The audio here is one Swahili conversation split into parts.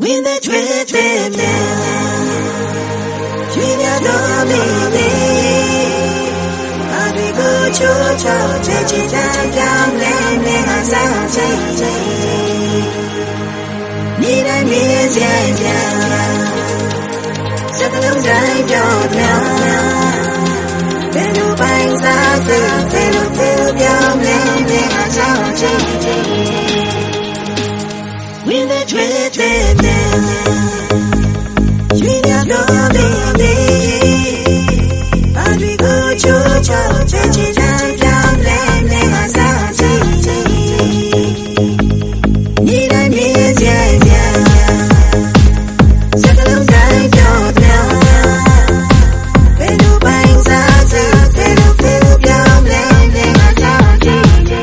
When the dread Julia Domini I go to church down landing as I say Need I miss ya Settle down Then you find something Then down landing as I say When the dread Julia Domini I go to church down landing as I say Need I miss ya Settle down Then you find something Then down landing as I say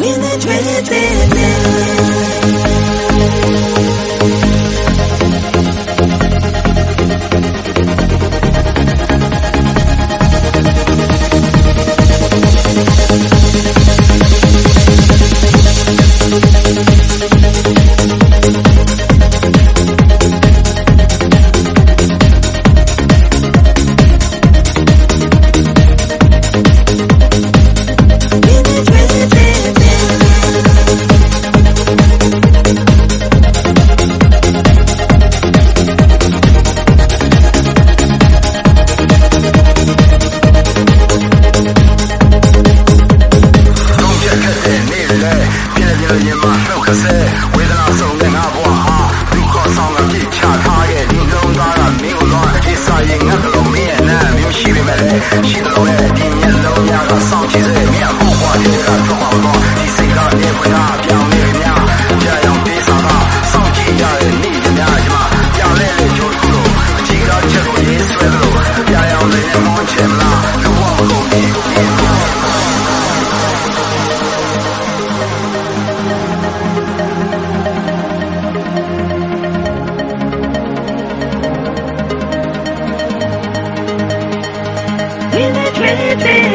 When the dread In the dread